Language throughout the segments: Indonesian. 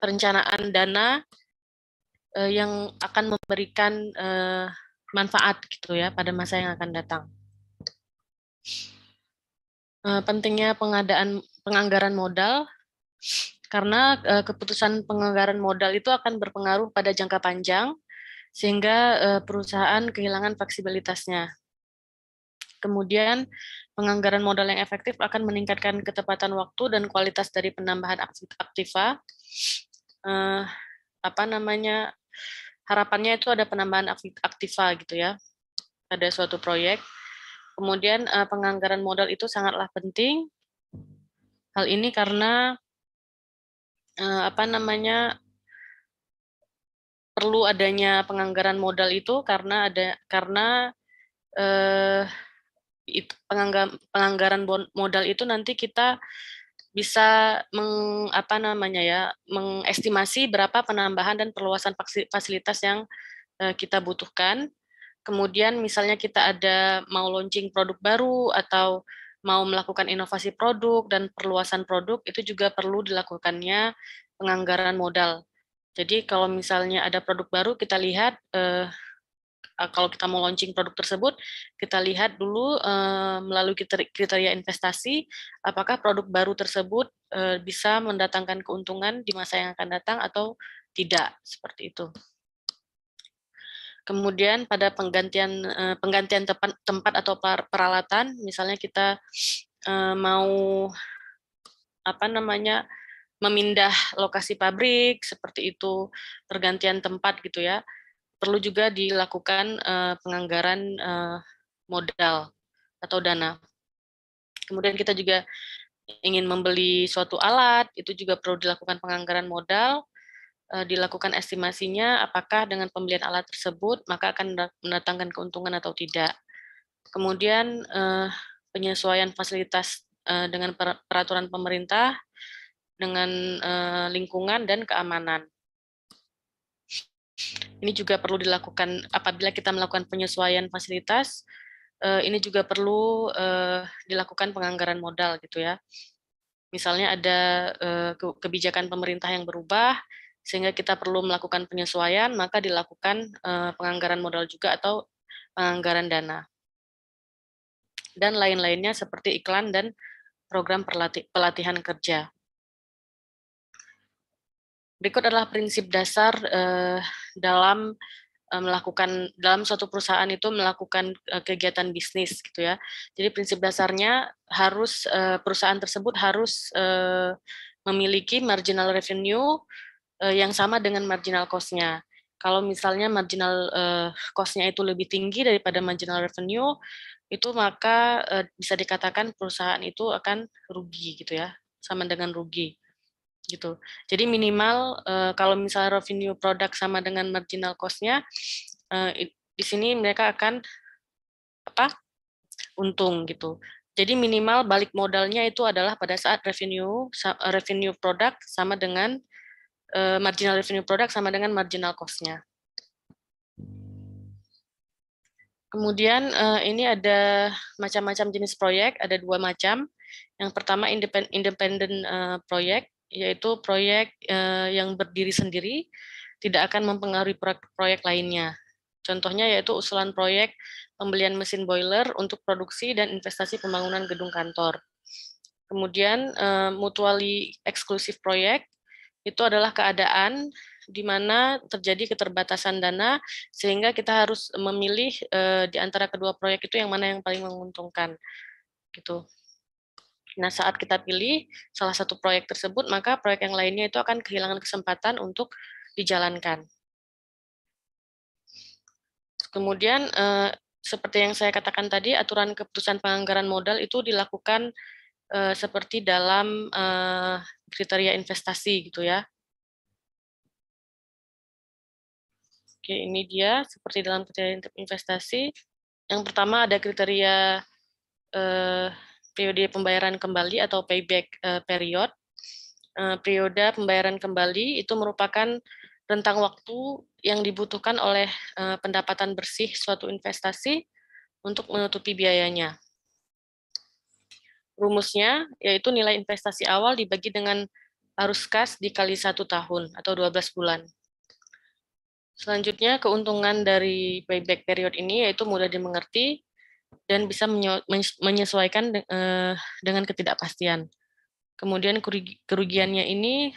perencanaan dana yang akan memberikan manfaat gitu ya pada masa yang akan datang. Pentingnya penganggaran modal, karena keputusan penganggaran modal itu akan berpengaruh pada jangka panjang, sehingga perusahaan kehilangan fleksibilitasnya. Kemudian, penganggaran modal yang efektif akan meningkatkan ketepatan waktu dan kualitas dari penambahan aktiva. Harapannya itu ada penambahan aktiva gitu ya pada suatu proyek. Kemudian penganggaran modal itu sangatlah penting. Hal ini karena perlu adanya penganggaran modal itu karena penganggaran modal itu nanti kita bisa mengestimasi berapa penambahan dan perluasan fasilitas yang kita butuhkan. Kemudian misalnya kita ada mau launching produk baru atau mau melakukan inovasi produk dan perluasan produk, itu juga perlu dilakukannya penganggaran modal. Jadi kalau misalnya ada produk baru, kita lihat kalau kita mau launching produk tersebut, kita lihat dulu melalui kriteria investasi, apakah produk baru tersebut bisa mendatangkan keuntungan di masa yang akan datang atau tidak, seperti itu. Kemudian pada penggantian tempat atau peralatan, misalnya kita mau memindah lokasi pabrik, seperti itu, pergantian tempat gitu ya, perlu juga dilakukan penganggaran modal atau dana. Kemudian kita juga ingin membeli suatu alat, itu juga perlu dilakukan penganggaran modal, dilakukan estimasinya apakah dengan pembelian alat tersebut maka akan mendatangkan keuntungan atau tidak. Kemudian penyesuaian fasilitas dengan peraturan pemerintah, dengan lingkungan dan keamanan. Ini juga perlu dilakukan apabila kita melakukan penyesuaian fasilitas, ini juga perlu dilakukan penganggaran modal gitu ya. Misalnya ada kebijakan pemerintah yang berubah, sehingga kita perlu melakukan penyesuaian, maka dilakukan penganggaran modal juga atau penganggaran dana. Dan lain-lainnya seperti iklan dan program pelatihan kerja. Berikut adalah prinsip dasar dalam suatu perusahaan itu melakukan kegiatan bisnis gitu ya. Jadi prinsip dasarnya harus perusahaan tersebut harus memiliki marginal revenue yang sama dengan marginal cost-nya. Kalau misalnya marginal cost-nya itu lebih tinggi daripada marginal revenue, itu maka bisa dikatakan perusahaan itu akan rugi gitu ya, sama dengan rugi gitu. Jadi minimal kalau misalnya revenue produk sama dengan marginal cost-nya, di sini mereka akan untung gitu. Jadi minimal balik modalnya itu adalah pada saat revenue produk sama dengan marginal revenue product sama dengan marginal cost-nya. Kemudian ini ada macam-macam jenis proyek, ada 2 macam. Yang pertama independent proyek, yaitu proyek yang berdiri sendiri, tidak akan mempengaruhi proyek lainnya. Contohnya yaitu usulan proyek pembelian mesin boiler untuk produksi dan investasi pembangunan gedung kantor. Kemudian mutually exclusive proyek, itu adalah keadaan di mana terjadi keterbatasan dana sehingga kita harus memilih di antara kedua proyek itu yang mana yang paling menguntungkan gitu. Nah, saat kita pilih salah satu proyek tersebut, maka proyek yang lainnya itu akan kehilangan kesempatan untuk dijalankan. Kemudian seperti yang saya katakan tadi, aturan keputusan penganggaran modal itu dilakukan seperti dalam kriteria investasi gitu ya. Oke, ini dia seperti dalam kriteria investasi. Yang pertama ada kriteria periode pembayaran kembali atau payback period. Periode pembayaran kembali itu merupakan rentang waktu yang dibutuhkan oleh pendapatan bersih suatu investasi untuk menutupi biayanya. Rumusnya yaitu nilai investasi awal dibagi dengan arus kas dikali 1 tahun atau 12 bulan. Selanjutnya, keuntungan dari payback period ini yaitu mudah dimengerti dan bisa menyesuaikan dengan ketidakpastian. Kemudian kerugiannya ini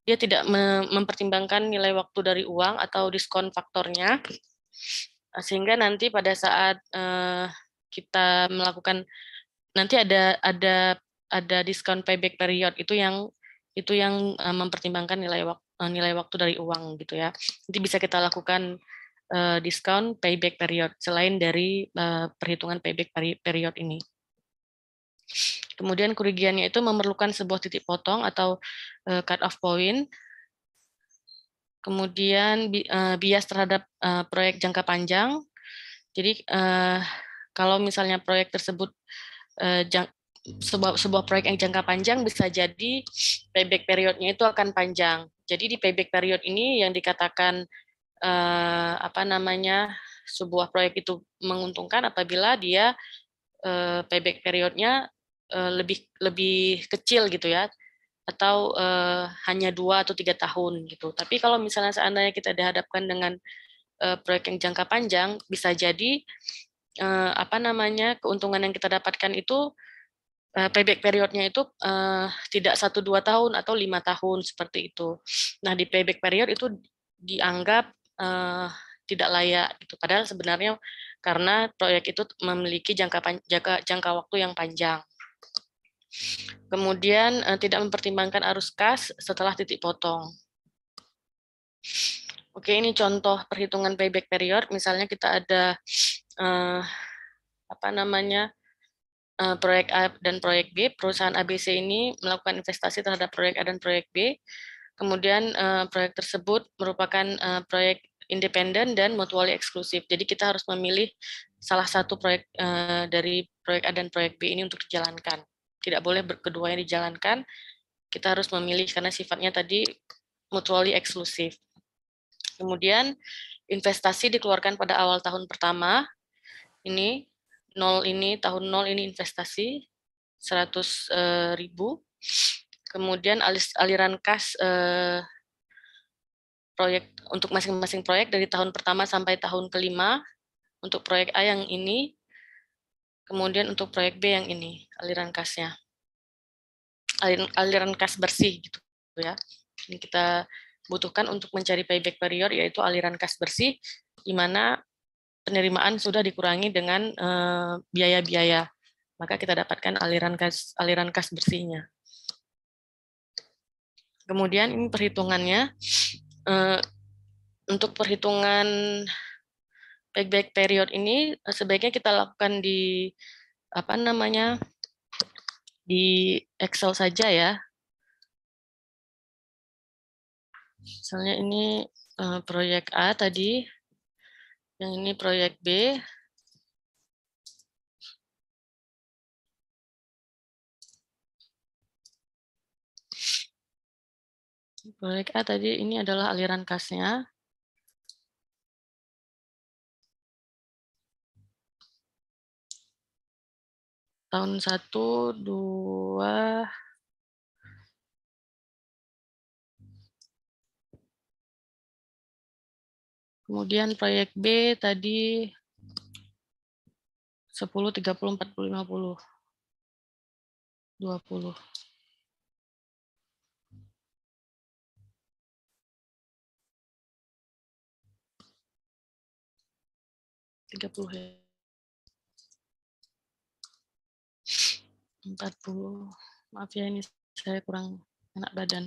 dia tidak mempertimbangkan nilai waktu dari uang atau diskon faktornya, sehingga nanti pada saat kita melakukan nanti ada diskon payback period itu yang mempertimbangkan nilai waktu dari uang gitu ya. Nanti bisa kita lakukan diskon payback period selain dari perhitungan payback period ini. Kemudian kerugiannya itu memerlukan sebuah titik potong atau cut off point. Kemudian bias terhadap proyek jangka panjang. Jadi kalau misalnya proyek tersebut sebuah proyek yang jangka panjang, bisa jadi payback periodnya itu akan panjang. Jadi di payback period ini yang dikatakan sebuah proyek itu menguntungkan apabila dia payback periodnya lebih kecil gitu ya, atau hanya 2 atau 3 tahun gitu. Tapi kalau misalnya seandainya kita dihadapkan dengan proyek yang jangka panjang, bisa jadi keuntungan yang kita dapatkan itu payback periodnya itu tidak 1-2 tahun atau 5 tahun seperti itu. Nah, di payback period itu dianggap tidak layak gitu. Padahal sebenarnya karena proyek itu memiliki jangka waktu yang panjang. Kemudian tidak mempertimbangkan arus kas setelah titik potong. Oke, ini contoh perhitungan payback period. Misalnya kita ada proyek A dan proyek B. Perusahaan ABC ini melakukan investasi terhadap proyek A dan proyek B. Kemudian proyek tersebut merupakan proyek independen dan mutually eksklusif. Jadi kita harus memilih salah satu proyek dari proyek A dan proyek B ini untuk dijalankan. Tidak boleh keduanya dijalankan. Kita harus memilih karena sifatnya tadi mutually eksklusif. Kemudian investasi dikeluarkan pada awal tahun pertama. Ini tahun 0 ini investasi 100.000. Kemudian aliran kas proyek untuk masing-masing proyek dari tahun pertama sampai tahun kelima untuk proyek A yang ini. Kemudian untuk proyek B yang ini aliran kasnya. Aliran kas bersih gitu ya. Ini kita butuhkan untuk mencari payback period yaitu aliran kas bersih di mana penerimaan sudah dikurangi dengan biaya-biaya. Maka kita dapatkan aliran kas bersihnya. Kemudian ini perhitungannya untuk perhitungan payback period ini sebaiknya kita lakukan di di Excel saja ya. Misalnya ini proyek A tadi, yang ini proyek B. Proyek A tadi ini adalah aliran kasnya. Tahun 1, 2, kemudian proyek B tadi 10, 30, 40, 50, 20. ya. 40. Maaf ya ini saya kurang enak badan.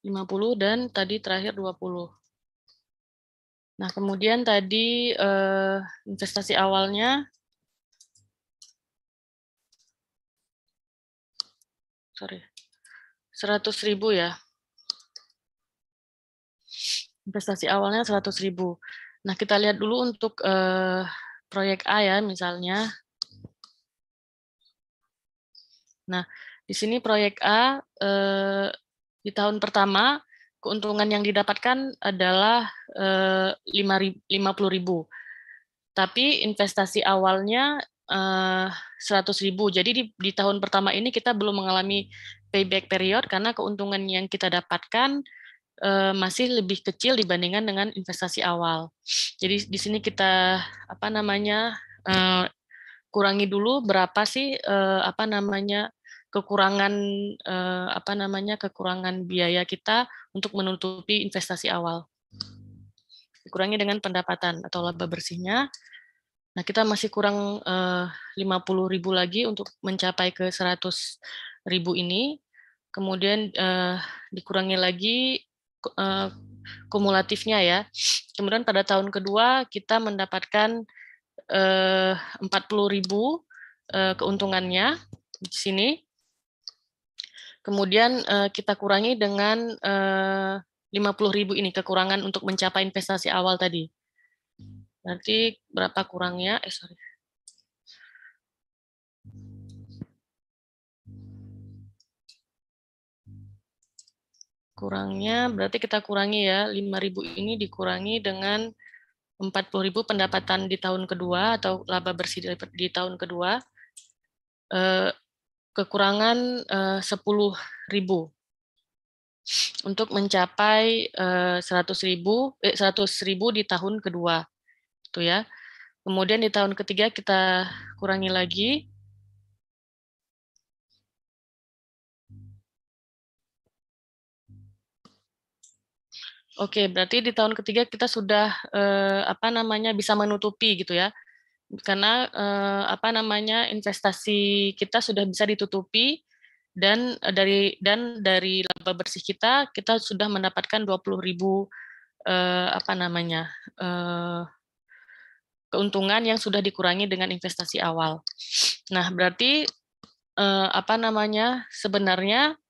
50 dan tadi terakhir 20. Nah, kemudian tadi investasi awalnya 100.000 ya. Investasi awalnya 100.000. Nah, kita lihat dulu untuk proyek A ya misalnya. Nah, di sini proyek A di tahun pertama keuntungan yang didapatkan adalah 50.000. Tapi investasi awalnya 100.000. Jadi di tahun pertama ini kita belum mengalami payback period karena keuntungan yang kita dapatkan masih lebih kecil dibandingkan dengan investasi awal. Jadi di sini kita kurangi dulu berapa sih kekurangan kekurangan biaya kita untuk menutupi investasi awal. Dikurangi dengan pendapatan atau laba bersihnya. Nah, kita masih kurang 50.000 lagi untuk mencapai ke 100.000 ini. Kemudian dikurangi lagi kumulatifnya ya. Kemudian pada tahun kedua kita mendapatkan 40.000 keuntungannya di sini. Kemudian kita kurangi dengan 50.000 ini kekurangan untuk mencapai investasi awal tadi. Berarti berapa kurangnya? Kurangnya berarti kita kurangi ya 5.000 ini dikurangi dengan 40.000 pendapatan di tahun kedua atau laba bersih di tahun kedua, kekurangan 10.000 untuk mencapai 100.000 di tahun kedua, itu ya. Kemudian di tahun ketiga kita kurangi lagi. Oke, berarti di tahun ketiga kita sudah bisa menutupi gitu ya. Karena investasi kita sudah bisa ditutupi dan dari laba bersih kita sudah mendapatkan 20.000 keuntungan yang sudah dikurangi dengan investasi awal. Nah, berarti sebenarnya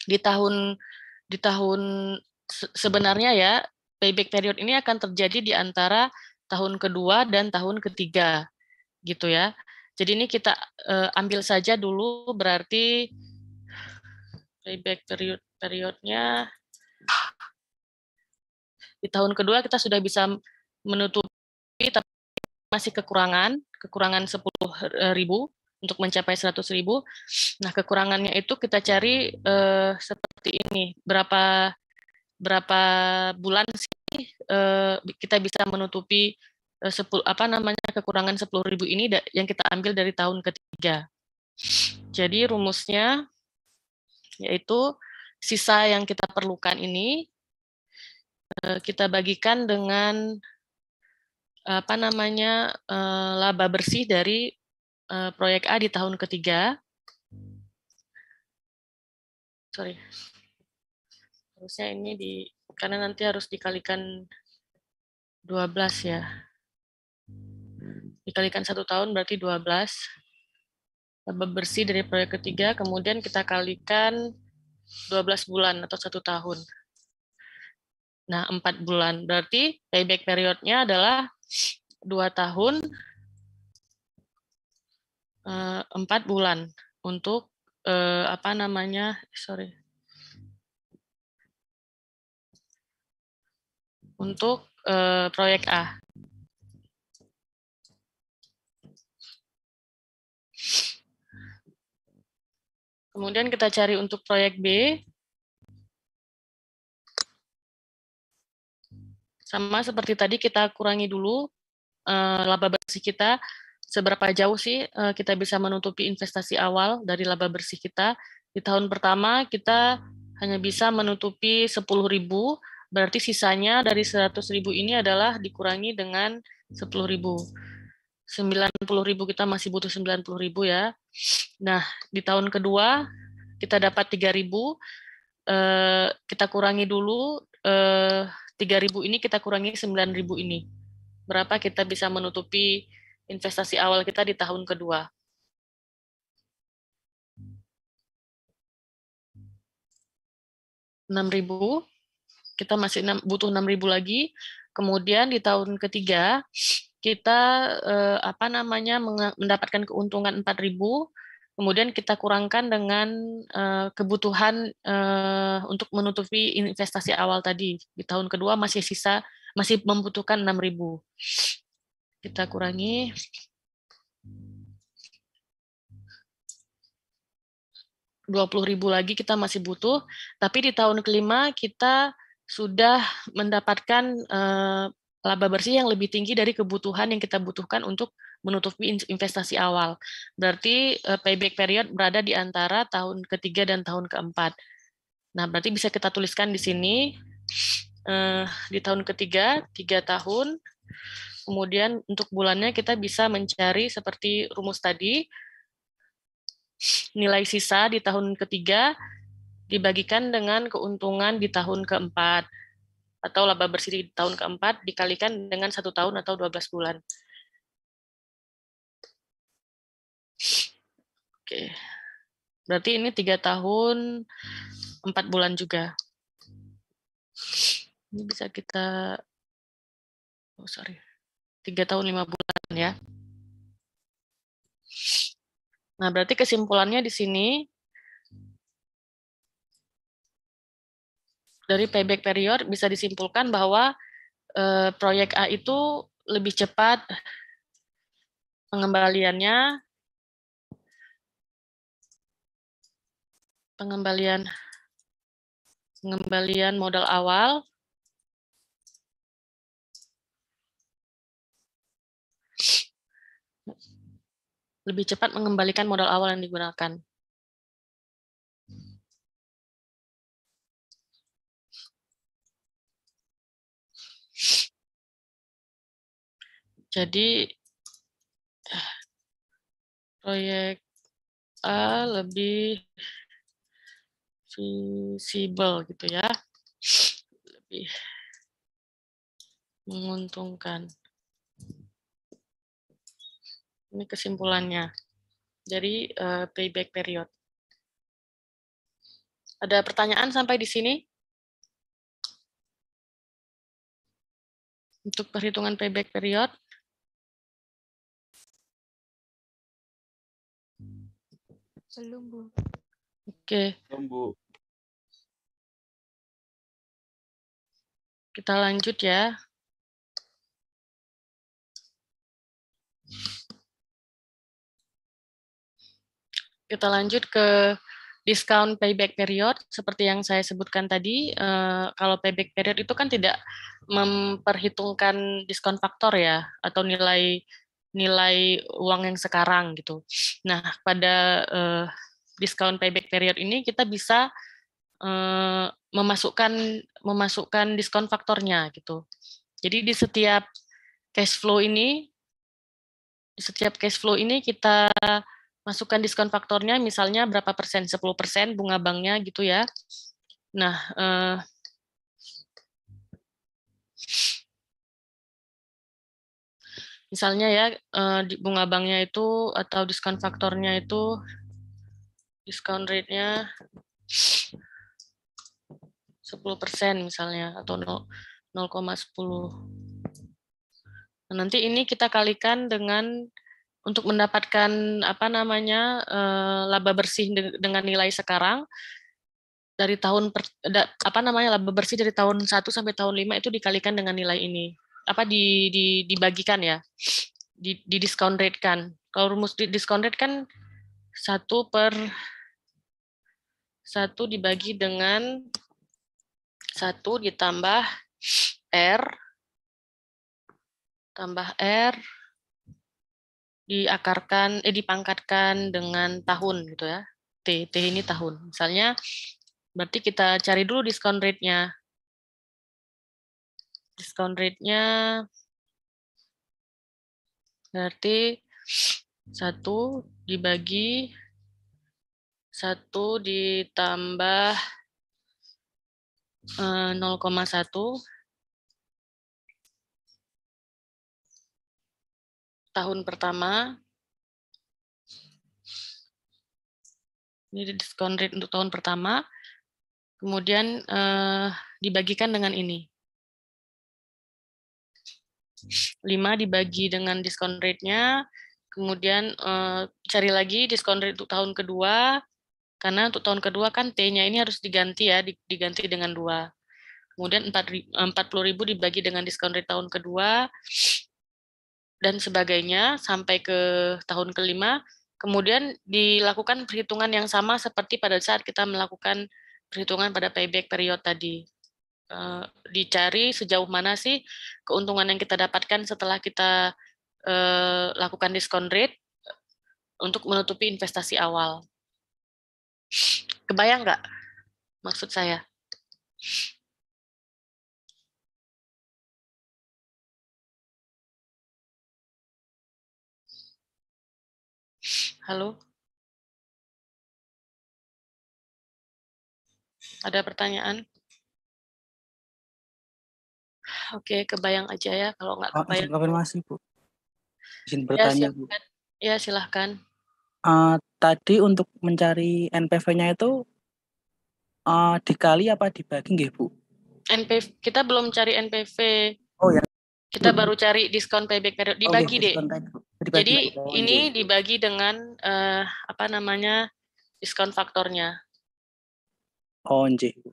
di tahun sebenarnya ya payback period ini akan terjadi di antara tahun kedua dan tahun ketiga gitu ya. Jadi ini kita ambil saja dulu berarti payback periodnya di tahun kedua kita sudah bisa menutupi tapi masih kekurangan 10.000 untuk mencapai 100.000. Nah, kekurangannya itu kita cari seperti ini. Berapa bulan sih kita bisa menutupi kekurangan 10.000 ini yang kita ambil dari tahun ketiga. Jadi rumusnya yaitu sisa yang kita perlukan ini kita bagikan dengan laba bersih dari proyek A di tahun ketiga. Harusnya ini karena nanti harus dikalikan 12 ya. Dikalikan 1 tahun berarti 12. Laba bersih dari proyek ketiga, kemudian kita kalikan 12 bulan atau 1 tahun. Nah, 4 bulan. Berarti payback periodnya adalah 2 tahun 4 bulan untuk untuk proyek A. Kemudian kita cari untuk proyek B. Sama seperti tadi kita kurangi dulu laba bersih kita. Seberapa jauh sih kita bisa menutupi investasi awal dari laba bersih kita. Di tahun pertama kita hanya bisa menutupi 10.000, berarti sisanya dari 100.000 ini adalah dikurangi dengan 10.000. 90.000 kita masih butuh 90.000 ya. Nah, di tahun kedua kita dapat 3.000, kita kurangi dulu 3.000 ini kita kurangi 9.000 ini. Berapa kita bisa menutupi investasi awal kita di tahun kedua. 6.000, kita masih butuh 6.000 lagi. Kemudian di tahun ketiga kita mendapatkan keuntungan 4.000. Kemudian kita kurangkan dengan kebutuhan untuk menutupi investasi awal tadi. Di tahun kedua masih membutuhkan 6.000. Kita kurangi. 20.000 lagi kita masih butuh, tapi di tahun kelima kita sudah mendapatkan laba bersih yang lebih tinggi dari kebutuhan yang kita butuhkan untuk menutupi investasi awal. Berarti payback period berada di antara tahun ketiga dan tahun keempat. Nah, berarti bisa kita tuliskan di sini di tahun ketiga 3 tahun. Kemudian untuk bulannya kita bisa mencari seperti rumus tadi, nilai sisa di tahun ketiga dibagikan dengan keuntungan di tahun keempat, atau laba bersih di tahun keempat dikalikan dengan 1 tahun atau 12 bulan. Oke, berarti ini 3 tahun 4 bulan juga. Ini bisa kita, 3 tahun 5 bulan ya. Nah, berarti kesimpulannya di sini dari payback period bisa disimpulkan bahwa proyek A itu lebih cepat pengembalian modal awal lebih cepat mengembalikan modal awal yang digunakan. Jadi proyek A lebih visible gitu ya, lebih menguntungkan. Ini kesimpulannya dari payback period. Ada pertanyaan sampai di sini? Untuk perhitungan payback period? Belum, Bu. Oke. Belum, Bu. Kita lanjut ya. Kita lanjut ke discount payback period. Seperti yang saya sebutkan tadi, kalau payback period itu kan tidak memperhitungkan diskon faktor ya, atau nilai uang yang sekarang gitu. Nah, pada diskon payback period ini kita bisa memasukkan diskon faktornya gitu. Jadi di setiap cash flow ini kita masukkan diskon faktornya, misalnya berapa persen, 10% bunga banknya gitu ya. Nah, misalnya ya, bunga banknya itu atau diskon faktornya itu, diskon rate-nya 10% misalnya, atau 0,10. Nah, nanti ini kita kalikan dengan untuk mendapatkan laba bersih dengan nilai sekarang dari laba bersih dari tahun 1 sampai tahun 5 itu dikalikan dengan nilai ini. Dibagikan ya. Di discount rate kan. Kalau rumus discount rate kan 1 dibagi dengan 1 ditambah R tambah R dipangkatkan dengan tahun gitu ya. T ini tahun. Misalnya berarti kita cari dulu diskon rate-nya. Diskon rate-nya berarti 1 dibagi 1 ditambah 0,1 tahun pertama. Ini diskon rate untuk tahun pertama. Kemudian dibagikan dengan ini. 5 dibagi dengan diskon rate-nya, kemudian cari lagi diskon rate untuk tahun kedua, karena untuk tahun kedua kan T-nya ini harus diganti ya, diganti dengan 2. Kemudian 40.000 dibagi dengan diskon rate tahun kedua, dan sebagainya sampai ke tahun kelima. Kemudian dilakukan perhitungan yang sama seperti pada saat kita melakukan perhitungan pada payback period tadi. Dicari sejauh mana sih keuntungan yang kita dapatkan setelah kita lakukan diskon rate untuk menutupi investasi awal. Kebayang nggak maksud saya? Halo? Ada pertanyaan? Oke, kebayang aja ya. Kalau nggak Oh, izin kebayang, konfirmasi, Bu. Izin ya bertanya, Bu. silahkan. Ya silahkan. Tadi untuk mencari NPV-nya itu dikali apa dibagi nggih, Bu? Kita belum cari NPV. Oh ya. Kita baru cari diskon payback period. Oh, Dibagi deh. diskon rate, Bu. Dibagi, Jadi Bu. Oh, ini nggih. dibagi dengan apa namanya diskon faktornya. Oh, nggih, Bu.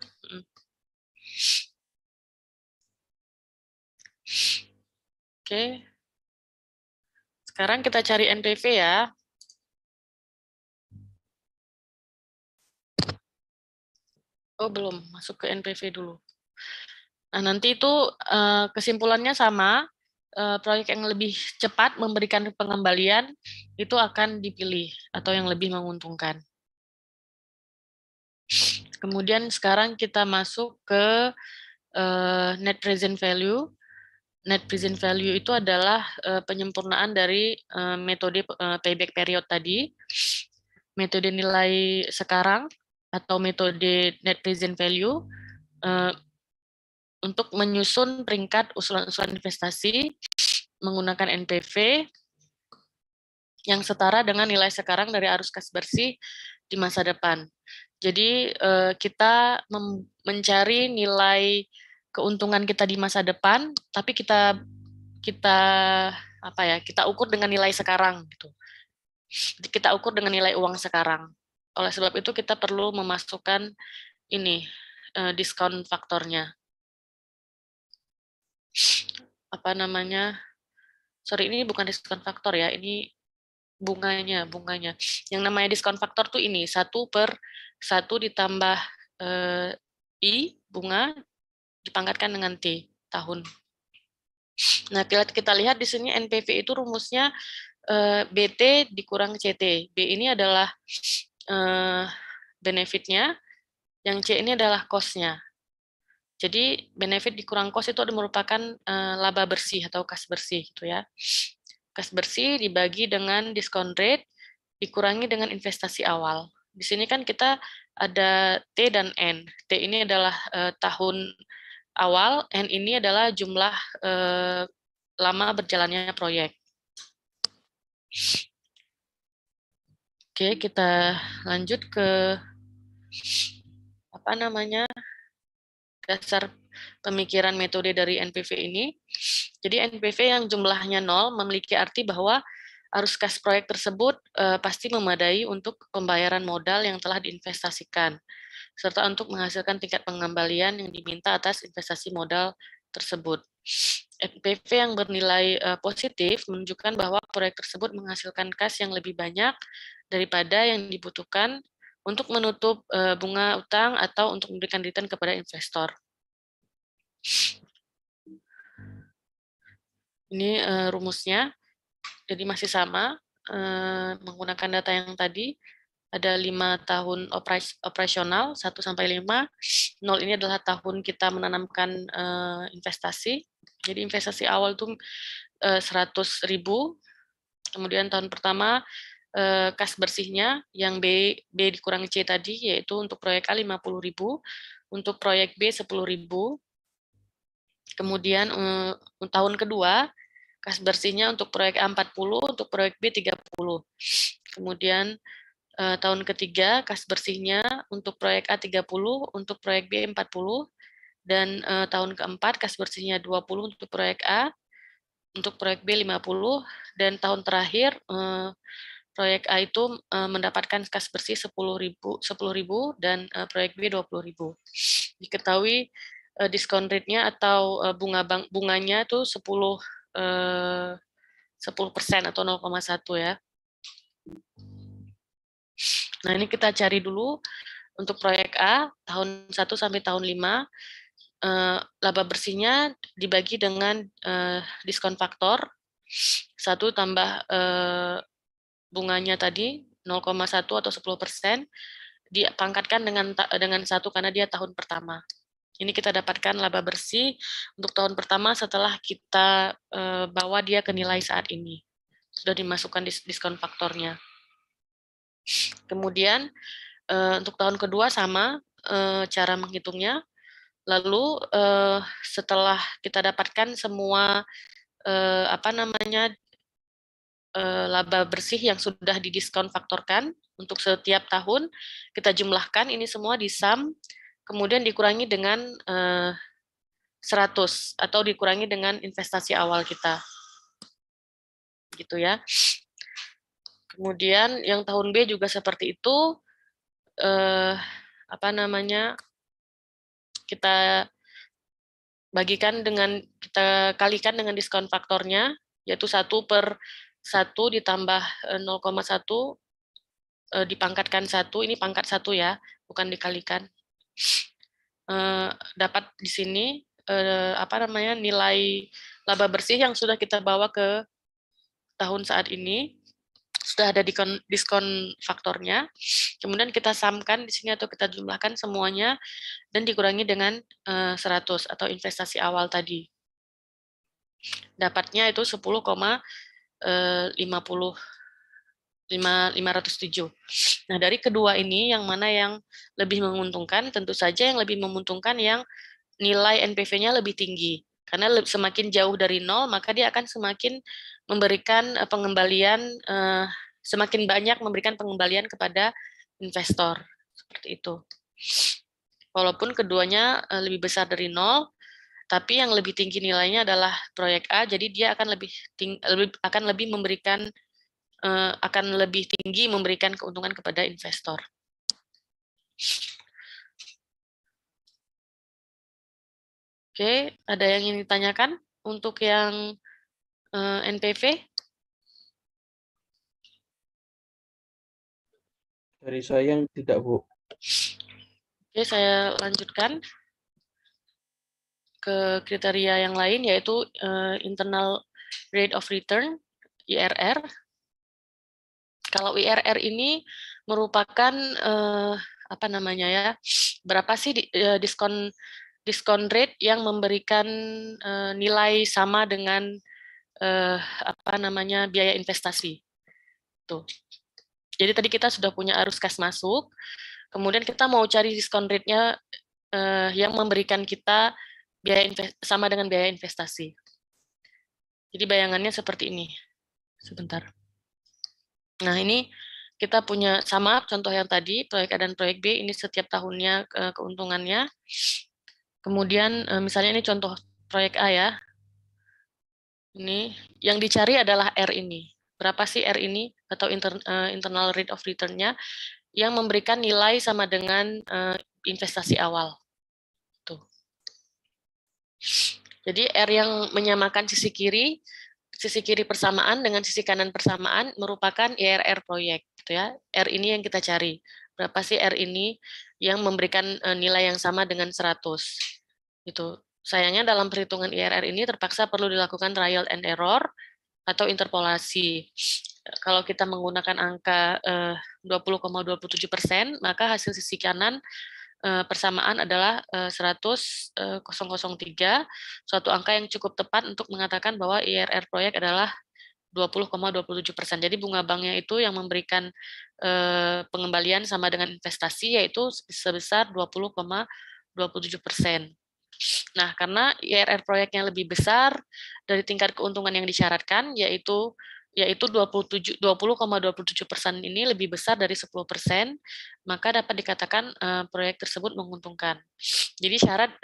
Oke. Sekarang kita cari NPV ya. Oh, belum. Masuk ke NPV dulu. Nah, nanti itu kesimpulannya sama. Proyek yang lebih cepat memberikan pengembalian itu akan dipilih atau yang lebih menguntungkan. Kemudian sekarang kita masuk ke net present value. Net present value itu adalah penyempurnaan dari metode payback period tadi. Metode nilai sekarang atau metode net present value untuk menyusun peringkat usulan-usulan investasi menggunakan NPV yang setara dengan nilai sekarang dari arus kas bersih di masa depan. Jadi kita mencari nilai keuntungan kita di masa depan, tapi kita apa ya? Kita ukur dengan nilai sekarang gitu. Jadi kita ukur dengan nilai uang sekarang. Oleh sebab itu kita perlu memasukkan ini diskon faktornya. Apa namanya? Sorry, ini bukan diskon faktor ya, ini bunganya. Yang namanya diskon faktor tuh ini 1/1 ditambah I bunga dipangkatkan dengan T tahun. Nah, kita lihat di sini NPV itu rumusnya BT dikurang CT. B ini adalah benefitnya, yang C ini adalah cost-nya. Jadi benefit dikurang cost itu merupakan laba bersih atau kas bersih gitu ya. Kas bersih dibagi dengan diskon rate dikurangi dengan investasi awal. Di sini kan kita ada T dan N. T ini adalah tahun awal, N ini adalah jumlah lama berjalannya proyek. Oke, kita lanjut ke apa namanya dasar pemikiran metode dari NPV ini. Jadi NPV yang jumlahnya 0 memiliki arti bahwa arus kas proyek tersebut pasti memadai untuk pembayaran modal yang telah diinvestasikan, serta untuk menghasilkan tingkat pengembalian yang diminta atas investasi modal tersebut. NPV yang bernilai positif menunjukkan bahwa proyek tersebut menghasilkan kas yang lebih banyak daripada yang dibutuhkan untuk menutup bunga utang atau untuk memberikan return kepada investor. Ini rumusnya, jadi masih sama, menggunakan data yang tadi, ada 5 tahun operasional, 1-5, 0 ini adalah tahun kita menanamkan investasi, jadi investasi awal itu 100.000, kemudian tahun pertama kas bersihnya yang B dikurangi C tadi, yaitu untuk proyek A 50.000, untuk proyek B 10.000, kemudian tahun kedua kas bersihnya untuk proyek A 40, untuk proyek B 30. Kemudian tahun ketiga kas bersihnya untuk proyek A 30, untuk proyek B 40, dan tahun keempat kas bersihnya 20 untuk proyek A, untuk proyek B 50, dan tahun terakhir proyek A itu mendapatkan kas bersih 10.000 dan proyek B 20.000. Diketahui diskon rate-nya atau bunganya itu 10% atau 0,1 ya. Nah, ini kita cari dulu untuk proyek A tahun 1 sampai tahun 5. Laba bersihnya dibagi dengan diskon faktor 1 tambah bunganya tadi 0,1 atau 10%, dipangkatkan dengan 1 karena dia tahun pertama. Ini kita dapatkan laba bersih untuk tahun pertama setelah kita bawa dia ke nilai saat ini. Sudah dimasukkan diskon faktornya. Kemudian untuk tahun kedua sama cara menghitungnya. Lalu setelah kita dapatkan semua laba bersih yang sudah didiskon faktorkan untuk setiap tahun, kita jumlahkan ini semua di sum, kemudian dikurangi dengan 100 atau dikurangi dengan investasi awal kita. Gitu ya. Kemudian yang tahun B juga seperti itu, kita kalikan dengan diskon faktornya, yaitu 1/1 ditambah 0,1 dipangkatkan 1, ini pangkat 1 ya, bukan dikalikan. Dapat di sini nilai laba bersih yang sudah kita bawa ke tahun saat ini, sudah ada diskon faktornya. Kemudian kita sumkan di sini atau kita jumlahkan semuanya dan dikurangi dengan 100 atau investasi awal tadi. Dapatnya itu 10,507. Nah, dari kedua ini yang mana yang lebih menguntungkan? Tentu saja yang lebih menguntungkan yang nilai NPV-nya lebih tinggi. Karena semakin jauh dari nol, maka dia akan semakin memberikan pengembalian, semakin banyak memberikan pengembalian kepada investor. Seperti itu. Walaupun keduanya lebih besar dari nol, tapi yang lebih tinggi nilainya adalah proyek A, jadi dia akan lebih memberikan akan lebih tinggi memberikan keuntungan kepada investor. Oke, ada yang ingin ditanyakan untuk yang NPV? Dari saya tidak, Bu. Oke, saya lanjutkan ke kriteria yang lain, yaitu internal rate of return, IRR. Kalau IRR ini merupakan berapa sih diskon rate yang memberikan nilai sama dengan biaya investasi. Tuh. Jadi tadi kita sudah punya arus kas masuk, kemudian kita mau cari diskon rate-nya yang memberikan kita sama dengan biaya investasi. Jadi bayangannya seperti ini. Sebentar. Nah, ini kita punya sama contoh yang tadi, proyek A dan proyek B, ini setiap tahunnya keuntungannya. Kemudian misalnya ini contoh proyek A ya. Ini yang dicari adalah R ini. Berapa sih R ini atau internal rate of return-nya yang memberikan nilai sama dengan investasi awal. Tuh. Jadi R yang menyamakan sisi kiri persamaan dengan sisi kanan persamaan merupakan IRR proyek, gitu ya. R ini yang kita cari. Berapa sih R ini yang memberikan nilai yang sama dengan 100. Gitu. Sayangnya dalam perhitungan IRR ini terpaksa perlu dilakukan trial and error atau interpolasi. Kalau kita menggunakan angka 20,27%, maka hasil sisi kanan persamaan adalah 100,003, suatu angka yang cukup tepat untuk mengatakan bahwa IRR proyek adalah 20,27%. Jadi bunga banknya itu yang memberikan pengembalian sama dengan investasi, yaitu sebesar 20,27%. Nah, karena IRR proyeknya lebih besar dari tingkat keuntungan yang disyaratkan, yaitu 20,27% ini lebih besar dari 10%, maka dapat dikatakan proyek tersebut menguntungkan. Jadi syarat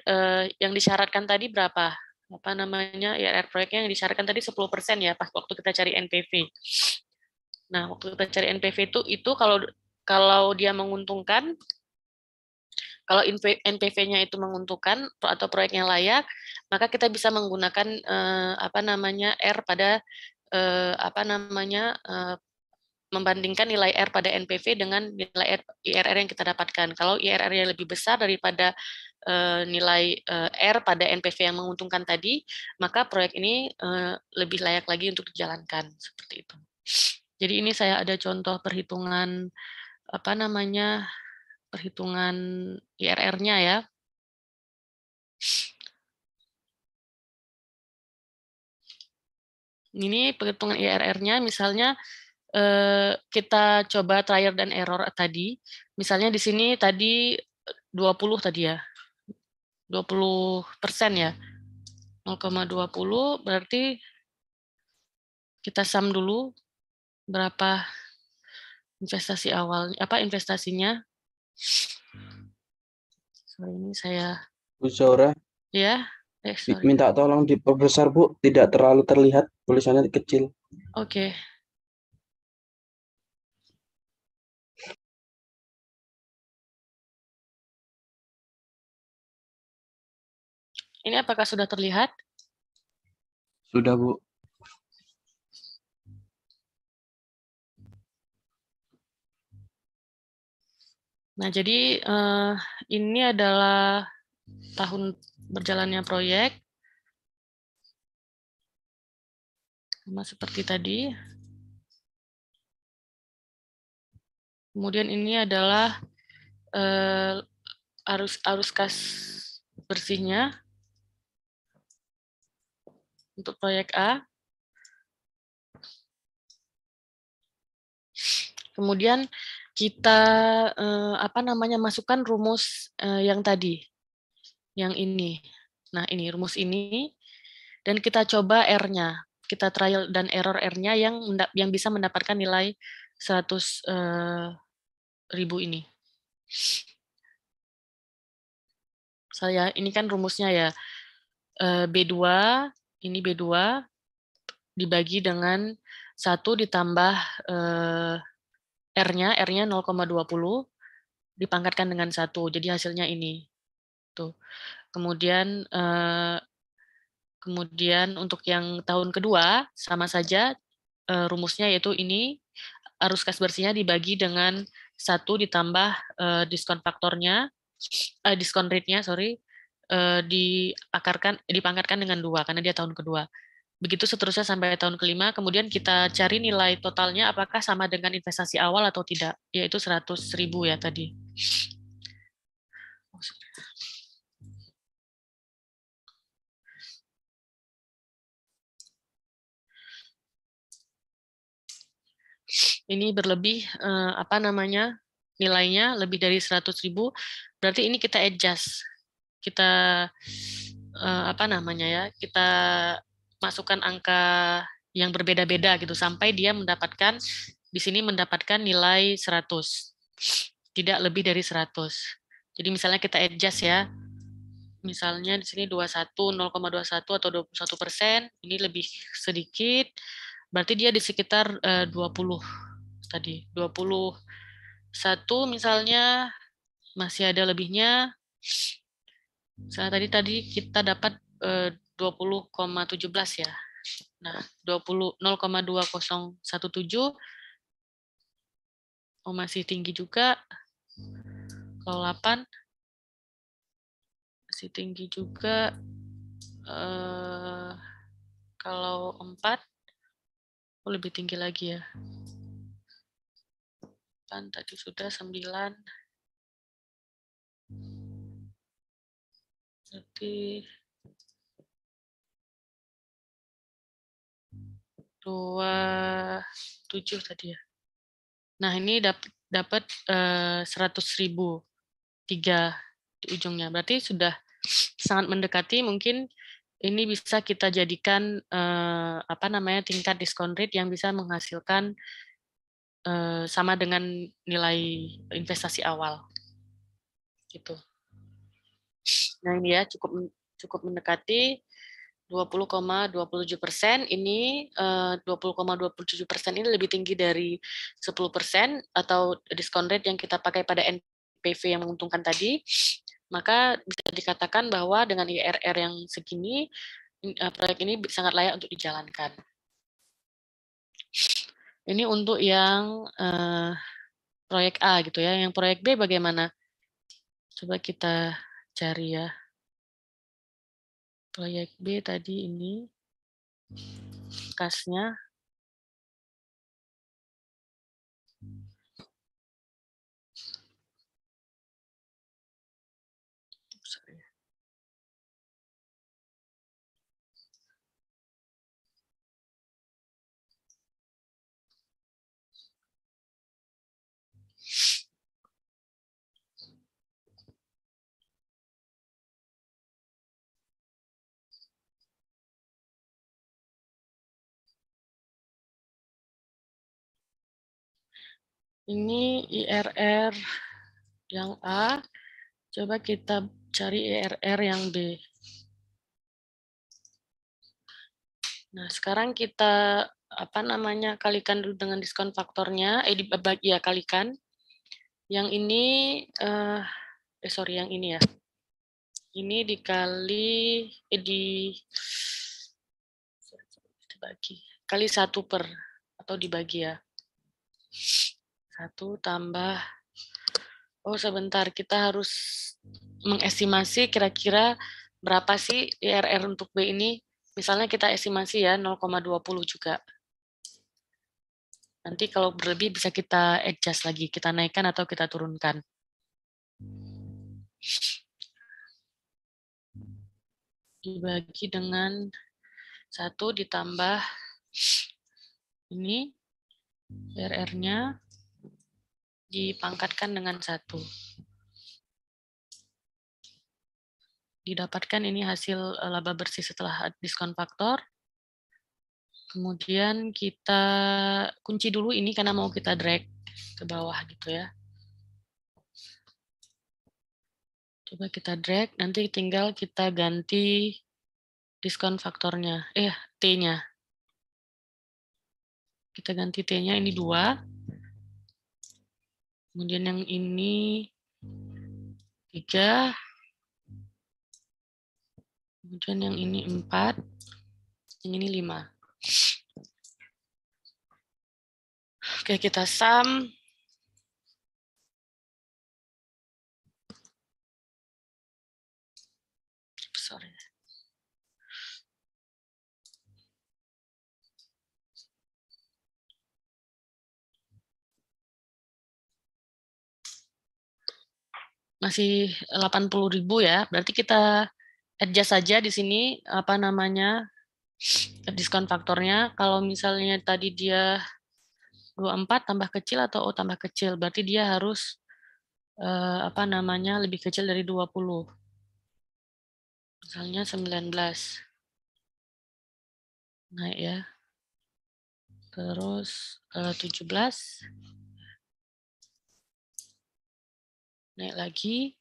yang disyaratkan tadi berapa? IRR proyeknya yang disyaratkan tadi 10% ya, pas waktu kita cari NPV. Nah, waktu kita cari NPV itu kalau dia menguntungkan, kalau NPV-nya itu menguntungkan atau proyeknya layak, maka kita bisa menggunakan R pada membandingkan nilai R pada NPV dengan nilai IRR yang kita dapatkan. Kalau IRR-nya lebih besar daripada nilai R pada NPV yang menguntungkan tadi, maka proyek ini lebih layak lagi untuk dijalankan, seperti itu. Jadi ini saya ada contoh perhitungan perhitungan IRR-nya ya. Ini perhitungan IRR-nya, misalnya kita coba trial dan error tadi. Misalnya di sini tadi 20 tadi ya. 20% ya. 0,20 berarti kita sum dulu berapa investasi awal, investasinya. Sorry, ini saya Bu Zora, ya. Sorry. minta tolong diperbesar Bu, tidak terlalu terlihat tulisannya kecil. Oke. Ini apakah sudah terlihat? Sudah Bu. Nah, jadi ini adalah tahun berjalannya proyek. Sama seperti tadi. Kemudian ini adalah arus kas bersihnya untuk proyek A. Kemudian kita masukkan rumus yang tadi, yang ini. Nah, ini rumus ini, dan kita coba R-nya. Kita trial dan error R-nya yang bisa mendapatkan nilai 100.000 ini. Ini kan rumusnya ya, B2, ini B2, dibagi dengan 1 ditambah R-nya 0,20, dipangkatkan dengan 1, jadi hasilnya ini. Tuh. Kemudian untuk yang tahun kedua, sama saja rumusnya, yaitu ini, arus kas bersihnya dibagi dengan 1 ditambah diskon faktornya, diskon rate-nya, dipangkatkan dengan 2, karena dia tahun kedua. Begitu seterusnya sampai tahun kelima, kemudian kita cari nilai totalnya apakah sama dengan investasi awal atau tidak, yaitu 100.000 ya tadi. Ini berlebih, nilainya lebih dari 100.000, berarti ini kita adjust. Kita kita masukkan angka yang berbeda-beda gitu sampai dia mendapatkan di sini mendapatkan nilai 100, tidak lebih dari 100. Jadi misalnya kita adjust ya, misalnya di sini 0,21 atau 21%, ini lebih sedikit, berarti dia di sekitar 20 tadi, 21 misalnya masih ada lebihnya. Misalnya tadi kita dapat 20,17 ya. Nah, 0,2017 masih tinggi juga. Kalau 8 masih tinggi juga. Kalau 4 lebih tinggi lagi ya. 8 tadi sudah 9. Berarti 27 tadi ya. Nah, ini dapat 100.000 3 di ujungnya. Berarti sudah sangat mendekati, mungkin ini bisa kita jadikan tingkat diskon rate yang bisa menghasilkan sama dengan nilai investasi awal. Gitu. Nah, ini ya cukup mendekati 20,27%. Ini 20,27% ini lebih tinggi dari 10% atau diskon rate yang kita pakai pada NPV yang menguntungkan tadi. Maka bisa dikatakan bahwa dengan IRR yang segini, proyek ini sangat layak untuk dijalankan. Ini untuk yang proyek A gitu ya. Yang proyek B bagaimana? Coba kita cari ya. Proyek B tadi ini kasnya. Sorry. Ini IRR yang A, coba kita cari IRR yang B. Nah, sekarang kita kalikan dulu dengan diskon faktornya, kalikan. Yang ini yang ini ya. Ini dikali dibagi kali 1 per atau dibagi ya. 1 tambah sebentar, kita harus mengestimasi kira-kira berapa sih IRR untuk B ini. Misalnya kita estimasi ya 0,20 juga. Nanti kalau berlebih bisa kita adjust lagi, kita naikkan atau kita turunkan. Dibagi dengan 1 ditambah ini IRR-nya dipangkatkan dengan 1. Didapatkan ini hasil laba bersih setelah diskon faktor. Kemudian kita kunci dulu ini karena mau kita drag ke bawah gitu ya. Coba kita drag, nanti tinggal kita ganti diskon faktornya, T-nya. Kita ganti T-nya ini 2. Kemudian yang ini 3. Kemudian yang ini 4. Yang ini 5. Oke, kita sum. Sorry. Masih 80.000 ya. Berarti kita adjust saja di sini diskon faktornya. Kalau misalnya tadi dia 24 tambah kecil atau O tambah kecil, berarti dia harus lebih kecil dari 20. Misalnya 19. Naik ya. Terus 17. Naik lagi.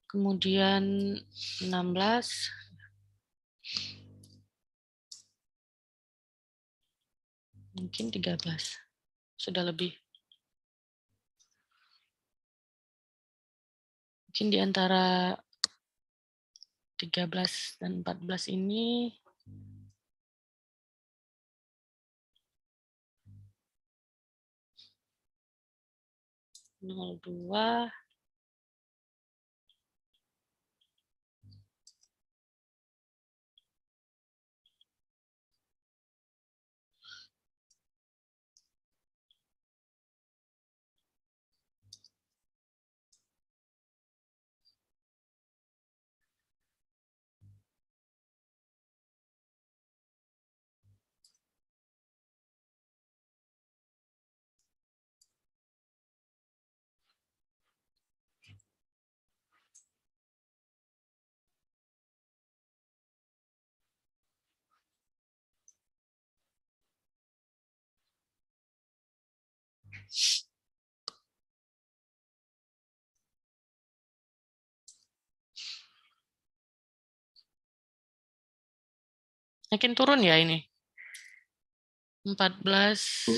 Kemudian 16. Mungkin 13. Sudah lebih. Mungkin di antara 13 dan 14 ini (02). Makin turun ya ini. 14.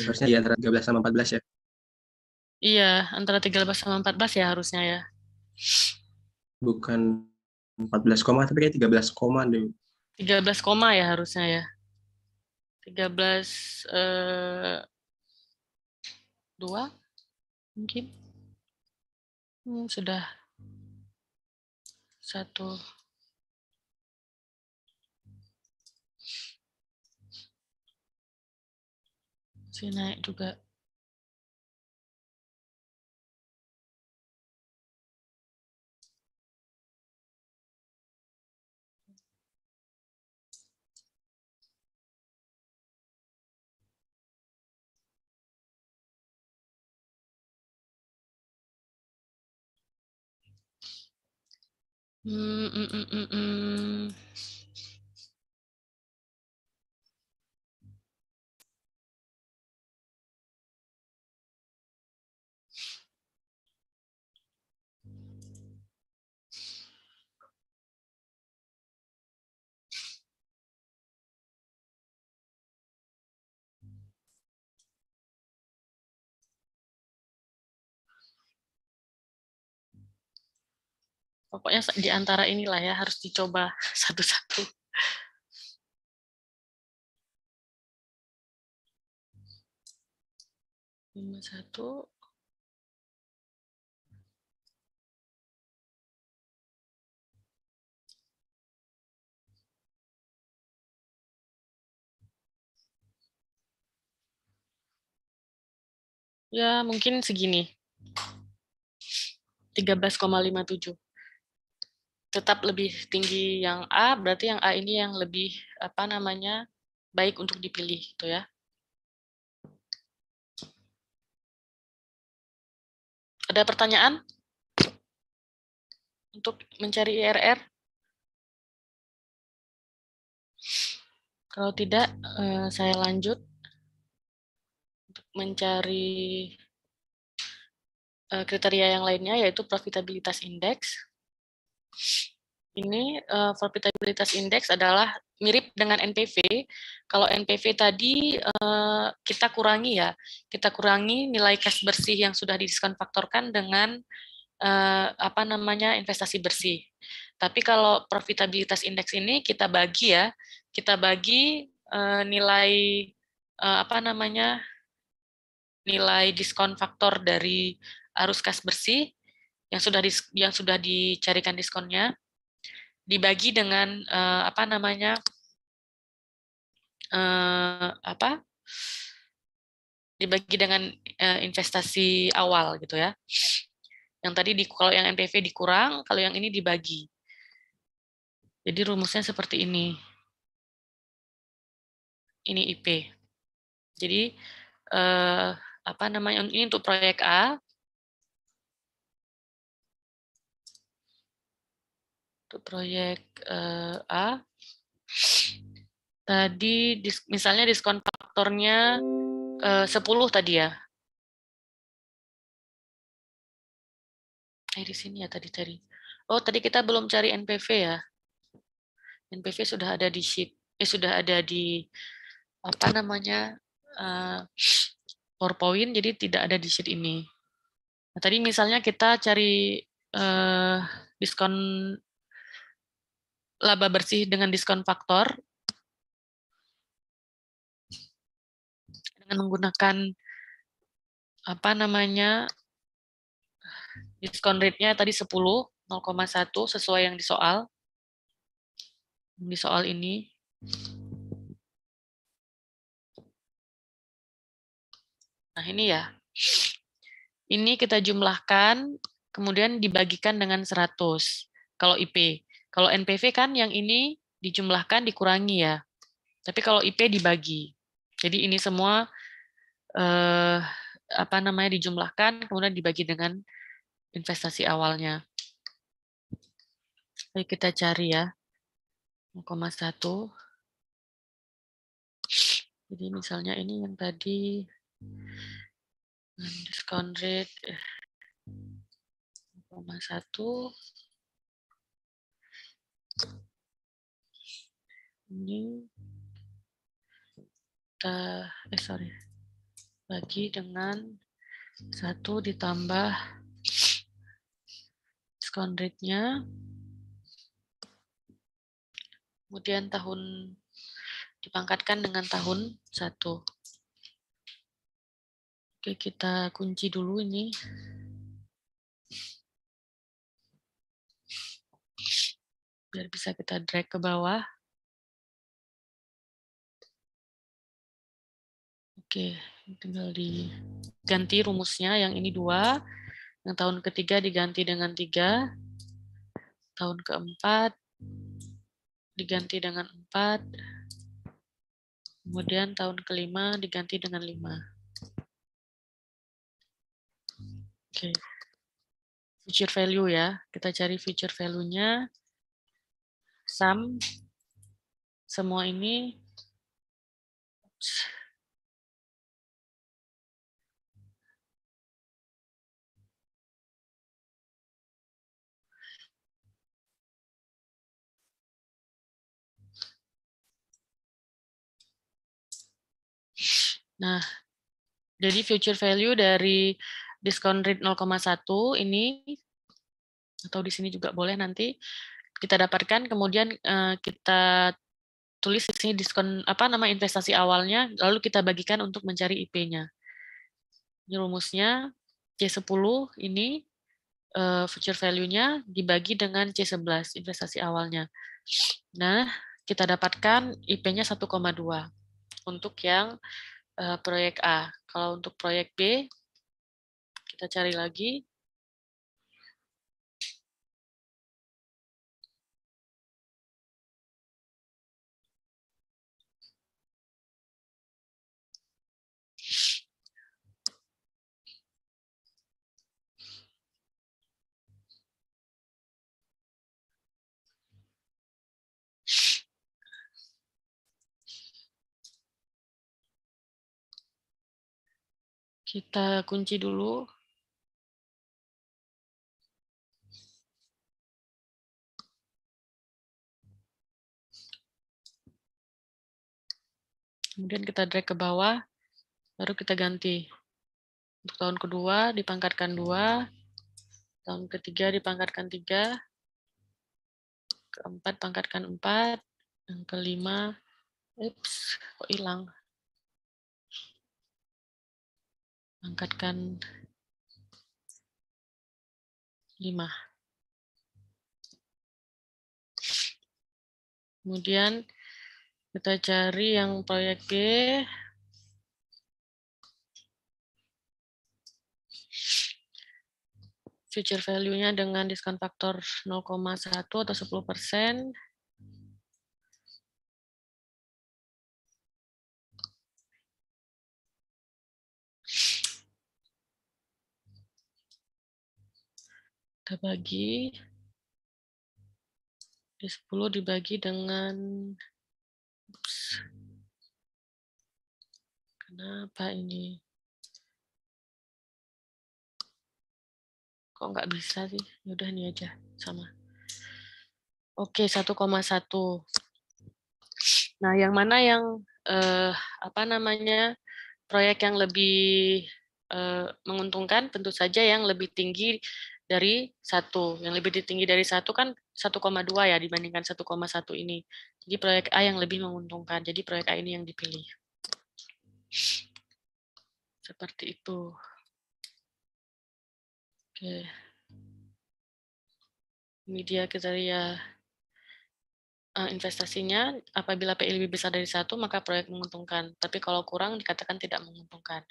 Harusnya di antara 13 sama 14 ya. Iya, antara 13 sama 14 ya harusnya ya. Bukan 14 koma, tapi kayak 13 koma deh. 13 koma ya harusnya ya. 13 2 mungkin. Sudah 1. Masih naik juga. Pokoknya di antara inilah ya, harus dicoba satu-satu. Satu. Ya, mungkin segini. 13,57. Tetap lebih tinggi yang A, berarti yang A ini yang lebih baik untuk dipilih gitu ya. Ada pertanyaan untuk mencari IRR? Kalau tidak, saya lanjut untuk mencari kriteria yang lainnya, yaitu profitabilitas indeks. Ini profitabilitas indeks adalah mirip dengan NPV. Kalau NPV tadi kita kurangi ya, kita kurangi nilai cash bersih yang sudah didiskon faktorkan dengan investasi bersih. Tapi kalau profitabilitas indeks ini kita bagi ya, kita bagi nilai nilai diskon faktor dari arus kas bersih yang sudah dicarikan diskonnya, dibagi dengan dibagi dengan investasi awal gitu ya. Yang tadi kalau yang NPV dikurang, kalau yang ini dibagi. Jadi rumusnya seperti ini. Ini IP. Jadi ini untuk proyek A. Untuk proyek A. Tadi misalnya diskon faktornya 10 tadi ya. Di sini ya tadi. Oh, tadi kita belum cari NPV ya. NPV sudah ada di sheet, sudah ada di PowerPoint, jadi tidak ada di sheet ini. Nah, tadi misalnya kita cari diskon laba bersih dengan diskon faktor dengan menggunakan diskon rate-nya tadi 10, 0,1 sesuai yang di soal. Di soal ini. Nah, ini ya. Ini kita jumlahkan, kemudian dibagikan dengan 100. Kalau IP. Kalau NPV kan yang ini dijumlahkan, dikurangi ya. Tapi kalau IP dibagi. Jadi ini semua dijumlahkan, kemudian dibagi dengan investasi awalnya. Baik, kita cari ya. 0,1. Jadi misalnya ini yang tadi discount rate 0,1. Ini kita bagi dengan 1 ditambah diskon rate-nya, kemudian tahun dipangkatkan dengan tahun 1. Oke, kita kunci dulu ini. Biar bisa kita drag ke bawah. Oke, tinggal diganti rumusnya. Yang ini 2. Yang tahun ketiga diganti dengan 3. Tahun keempat diganti dengan 4. Kemudian tahun kelima diganti dengan 5. Oke. Future value ya. Kita cari future value-nya. Sum. Semua ini. Nah, jadi future value dari discount rate 0,1 ini, atau di sini juga boleh nanti, kita dapatkan, kemudian kita tulis di sini diskon investasi awalnya, lalu kita bagikan untuk mencari IP-nya. Ini rumusnya C10 ini future value-nya dibagi dengan C11 investasi awalnya. Nah, kita dapatkan IP-nya 1,2 untuk yang proyek A. Kalau untuk proyek B, kita cari lagi. Kita kunci dulu. Kemudian kita drag ke bawah, baru kita ganti. Untuk tahun kedua dipangkatkan 2, tahun ketiga dipangkatkan 3, keempat pangkatkan 4, yang kelima, kok hilang? Pangkatkan 5. Kemudian kita cari yang proyek B. Future value-nya dengan diskon faktor 0,1 atau 10%. Kita bagi. Di 10 dibagi dengan... Kenapa ini? Kok nggak bisa sih? Yaudah ini aja, sama. Oke, 1,1. Nah, yang mana yang proyek yang lebih menguntungkan? Tentu saja yang lebih tinggi dari 1. Yang lebih tinggi dari 1 kan 1,2 ya dibandingkan 1,1 ini. Jadi proyek A yang lebih menguntungkan. Jadi proyek A ini yang dipilih. Seperti itu. Oke. Ini dia kriteria investasinya. Apabila PI lebih besar dari 1, maka proyek menguntungkan. Tapi kalau kurang dikatakan tidak menguntungkan.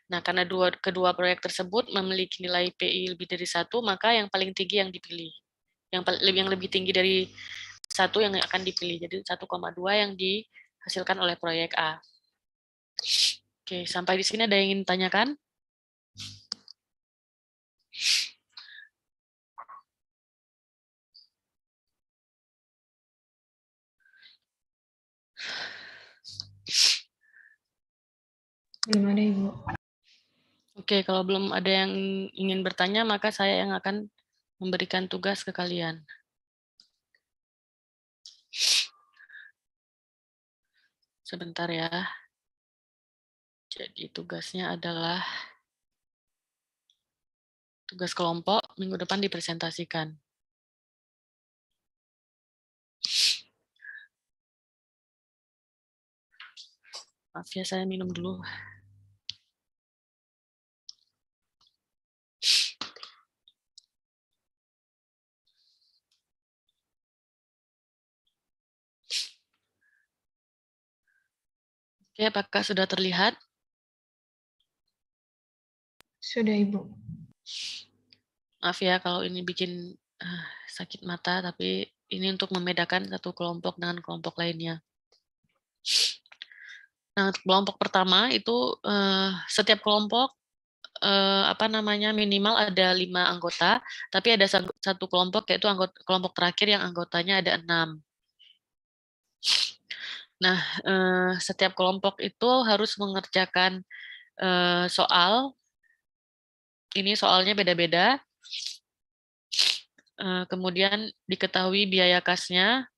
Nah, karena kedua proyek tersebut memiliki nilai PI lebih dari 1, maka yang paling tinggi yang dipilih. Yang lebih tinggi dari 1 yang akan dipilih. Jadi 1,2 yang dihasilkan oleh proyek A. Oke, sampai di sini ada yang ingin ditanyakan? Belum ada, Ibu. Oke, kalau belum ada yang ingin bertanya, maka saya yang akan memberikan tugas ke kalian. Sebentar ya. Jadi tugasnya adalah tugas kelompok, minggu depan dipresentasikan. Maaf ya, saya minum dulu. Oke, apakah sudah terlihat? Sudah, Ibu. Maaf ya kalau ini bikin sakit mata, tapi ini untuk membedakan satu kelompok dengan kelompok lainnya. Nah, untuk kelompok pertama itu setiap kelompok minimal ada 5 anggota, tapi ada satu kelompok yaitu kelompok terakhir yang anggotanya ada 6. Nah, setiap kelompok itu harus mengerjakan soal. Ini soalnya beda-beda. Kemudian diketahui biaya kasnya,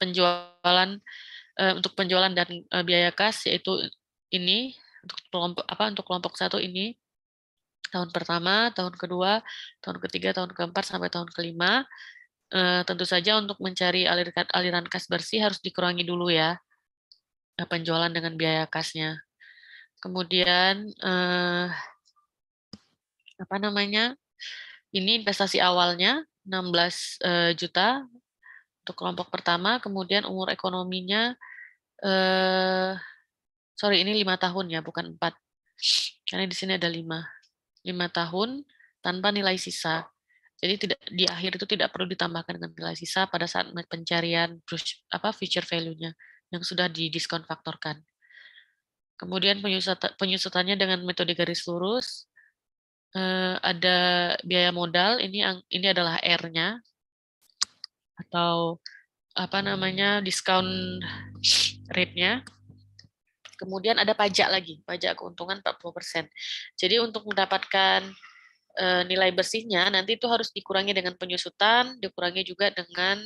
penjualan untuk penjualan dan biaya kas yaitu ini untuk kelompok 1 ini tahun pertama, tahun kedua, tahun ketiga, tahun keempat sampai tahun kelima. Tentu saja untuk mencari aliran kas bersih harus dikurangi dulu ya penjualan dengan biaya kasnya. Kemudian ini investasi awalnya 16 juta untuk kelompok pertama, kemudian umur ekonominya ini 5 tahun ya, bukan 4. Karena di sini ada 5 tahun tanpa nilai sisa. Jadi di akhir itu tidak perlu ditambahkan dengan nilai sisa pada saat pencarian future value-nya yang sudah didiskon faktorkan. Kemudian penyusutannya dengan metode garis lurus. Ada biaya modal, ini adalah R-nya atau discount rate-nya. Kemudian ada pajak lagi, pajak keuntungan 40%. Jadi untuk mendapatkan nilai bersihnya nanti itu harus dikurangi dengan penyusutan, dikurangi juga dengan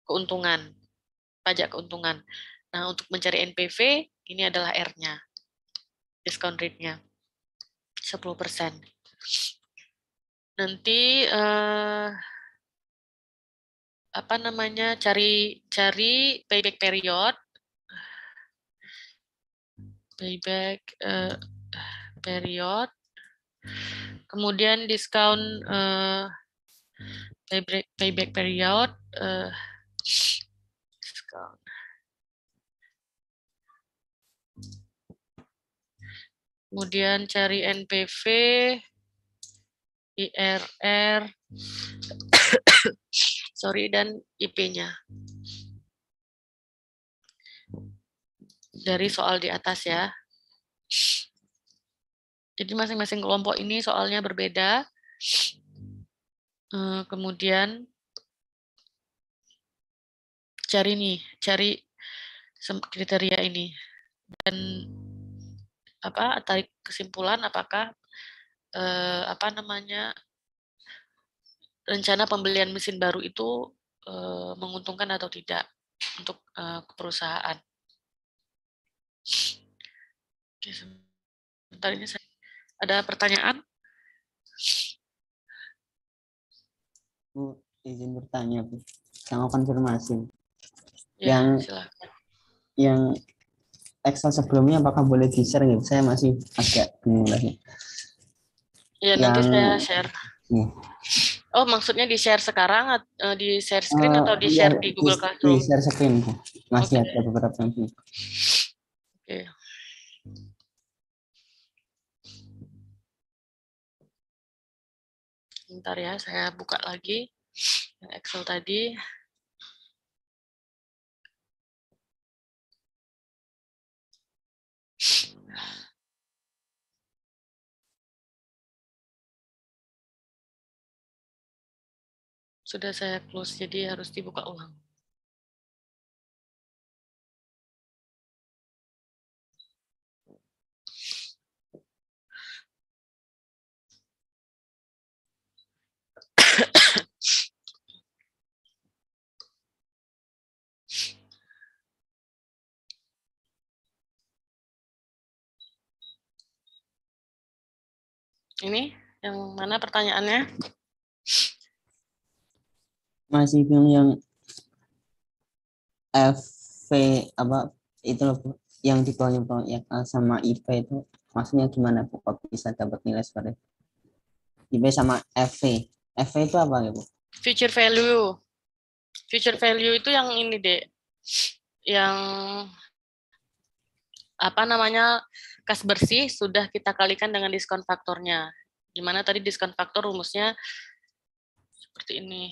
keuntungan, pajak keuntungan. Nah, untuk mencari NPV ini adalah R-nya. Discount rate-nya 10%. Nanti cari payback period. Kemudian discount payback period discount. Kemudian cari NPV, IRR, dan IP-nya. Dari soal di atas ya. Jadi masing-masing kelompok ini soalnya berbeda. Kemudian cari kriteria ini. Dan tarik kesimpulan apakah rencana pembelian mesin baru itu menguntungkan atau tidak untuk perusahaan. Oke, sebentar ini ada pertanyaan? Bu, izin bertanya, Bu. Sama konfirmasi. Ya, silakan. Yang Excel sebelumnya apakah boleh di-share gitu? Saya masih agak bingung lagi. Ya, nanti saya share. Oh, maksudnya di-share sekarang, di-share screen atau di-share di Google Classroom? Di-share screen, Bu. Masih ada beberapa yang belum. Oke. Bentar ya, saya buka lagi yang Excel tadi. Sudah saya close, jadi harus dibuka ulang. Ini yang mana pertanyaannya? Masih bingung yang FV itu loh, Bu, yang di bawahnya ya sama IP itu maksudnya gimana, Bu? Kok bisa dapat nilai seperti itu? IP sama FV. FV itu apa ya, Bu? Future value. Future value itu yang ini, Dek. yang apa namanya kas bersih sudah kita kalikan dengan diskon faktornya. Gimana tadi diskon faktor rumusnya seperti ini.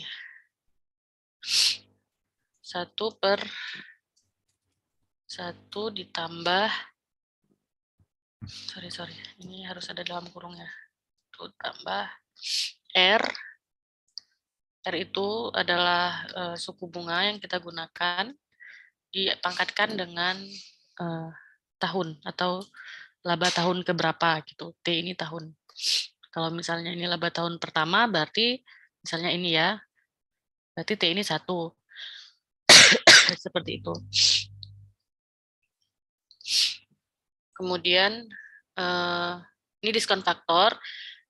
1/1 ditambah, sorry, ini harus ada dalam kurungnya. 1 tambah R. R itu adalah suku bunga yang kita gunakan, dipangkatkan dengan tahun atau laba tahun keberapa gitu. T ini tahun. Kalau misalnya ini laba tahun pertama, berarti misalnya ini ya, berarti T ini 1. Seperti itu. Kemudian ini diskon faktor,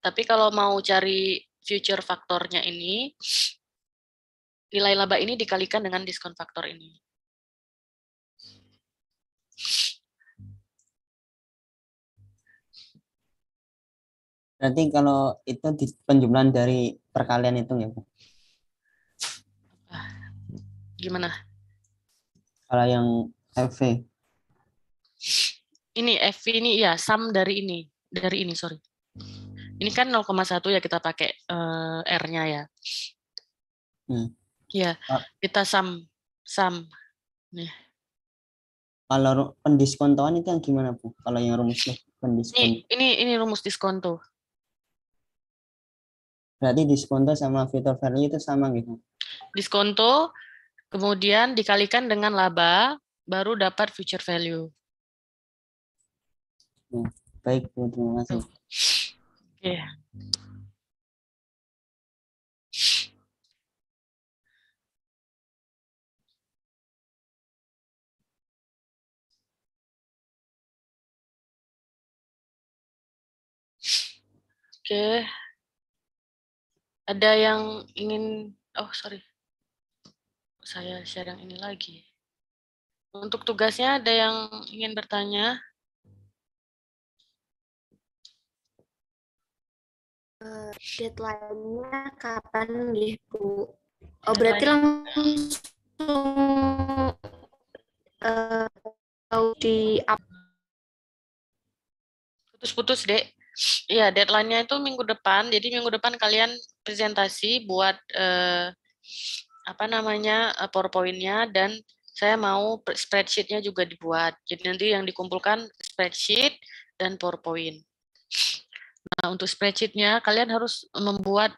tapi kalau mau cari future faktornya ini, nilai laba ini dikalikan dengan diskon faktor ini. Berarti kalau itu di penjumlahan dari perkalian itu ya, Bu? Gimana? Kalau yang FV. Ini F ini ya, sum dari ini, sorry. Ini kan 0,1 ya kita pakai R-nya ya. Ya, kita sum. Nih. Kalau pendiskontoan itu yang gimana, Bu? Kalau yang rumusnya pendiskon. Ini rumus diskonto. Berarti diskonto sama future value itu sama gitu. Diskonto kemudian dikalikan dengan laba baru dapat future value. Baik, Bu, terima kasih. Oke. Oke. Ada yang ingin, sorry. Saya share yang ini lagi. Untuk tugasnya ada yang ingin bertanya? Deadline-nya kapan gitu? Oh, berarti langsung di Putus-putus, Dek. Ya, deadline-nya itu minggu depan. Jadi minggu depan kalian presentasi buat PowerPoint-nya, dan saya mau spreadsheet-nya juga dibuat. Jadi nanti yang dikumpulkan spreadsheet dan PowerPoint. Nah, untuk spreadsheet-nya kalian harus membuat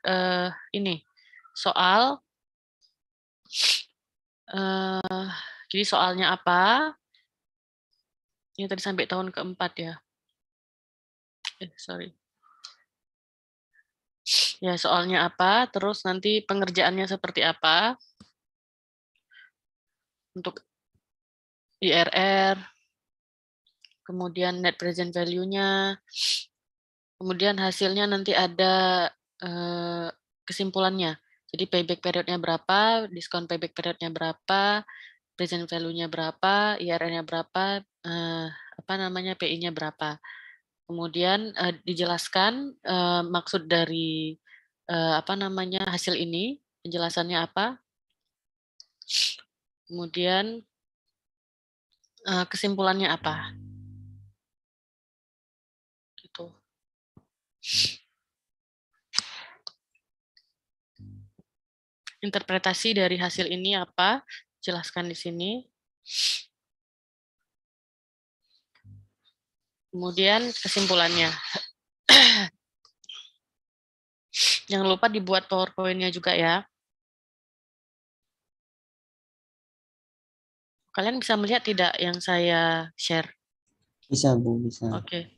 ini soal. Jadi soalnya apa? Ini tadi sampai tahun keempat ya. Sorry. Ya, soalnya apa, terus nanti pengerjaannya seperti apa. Untuk IRR, kemudian net present value-nya, kemudian hasilnya nanti ada kesimpulannya. Jadi payback period-nya berapa, diskon payback period-nya berapa, present value-nya berapa, IRR-nya berapa, PI-nya berapa. Kemudian dijelaskan maksud dari hasil ini, penjelasannya apa. Kemudian kesimpulannya apa. Gitu. Interpretasi dari hasil ini apa? Jelaskan di sini. Kemudian kesimpulannya. Jangan lupa dibuat PowerPoint-nya juga ya. Kalian bisa melihat tidak yang saya share? Bisa, Bu, bisa. Oke.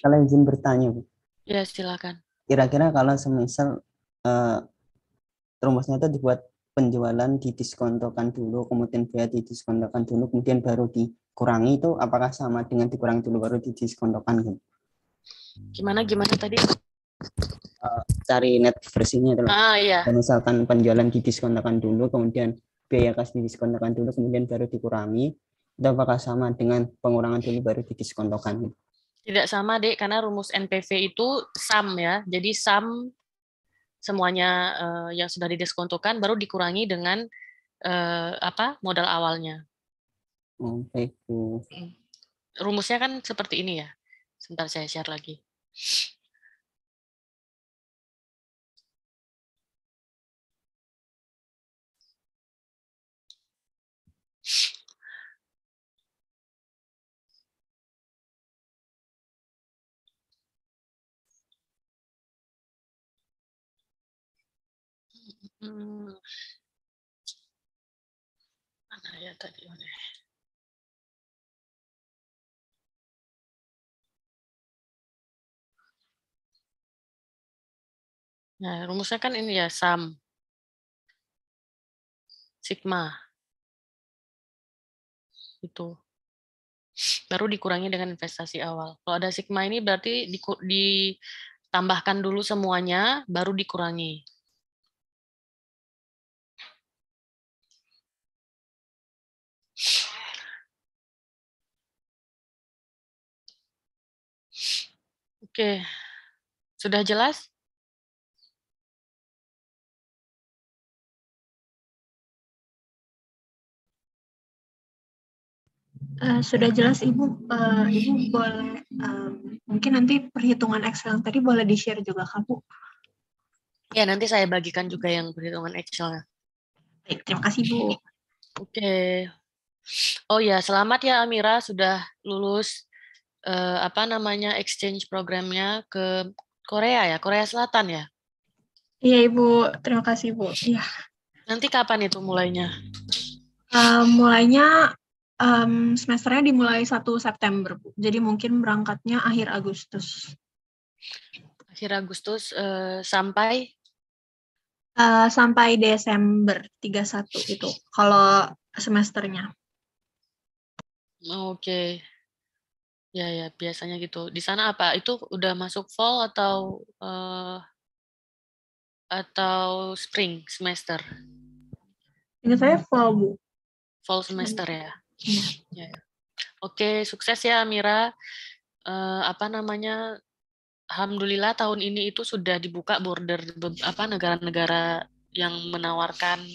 Kalian izin bertanya, Bu? Ya, silakan. Kira-kira kalau semisal rumusnya itu dibuat penjualan didiskontokan dulu, kemudian biaya didiskontokan dulu, kemudian baru dikurangi, itu apakah sama dengan dikurangi dulu baru didiskontokan gitu? Gimana tadi? Cari net versinya itu. Iya. Dan misalkan penjualan didiskontokan dulu, kemudian biaya kas didiskontokan dulu, kemudian baru dikurangi, itu apakah sama dengan pengurangan dulu baru didiskontokan gitu? Tidak sama, Dek, karena rumus NPV itu sum ya. Jadi sum semuanya yang sudah didiskontokan baru dikurangi dengan modal awalnya. Oh, baik Bu. Rumusnya kan seperti ini ya. Sebentar saya share lagi. Mana ya tadi? Nah, rumusnya kan ini ya, sum sigma itu baru dikurangi dengan investasi awal. Kalau ada sigma ini berarti ditambahkan dulu semuanya, baru dikurangi. Oke, sudah jelas? Sudah jelas Ibu. Ibu boleh mungkin nanti perhitungan Excel yang tadi boleh di-share juga Kak Bu. Ya, nanti saya bagikan juga yang perhitungan Excel-nya. Baik, terima kasih Bu. Oke. Oh ya, selamat ya Amira sudah lulus exchange programnya ke Korea ya, Korea Selatan ya. Iya Ibu, terima kasih Bu. Iya. Nanti kapan itu mulainya? Mulainya semesternya dimulai 1 September Bu. Jadi mungkin berangkatnya akhir Agustus. Akhir Agustus sampai Sampai Desember 31 itu kalau semesternya. Oke. Ya, biasanya gitu. Di sana apa? Itu udah masuk fall atau spring semester? Ingat saya fall Bu. Fall semester ya. Iya. Ya. Oke, sukses ya Amira. Alhamdulillah tahun ini itu sudah dibuka border negara-negara yang menawarkan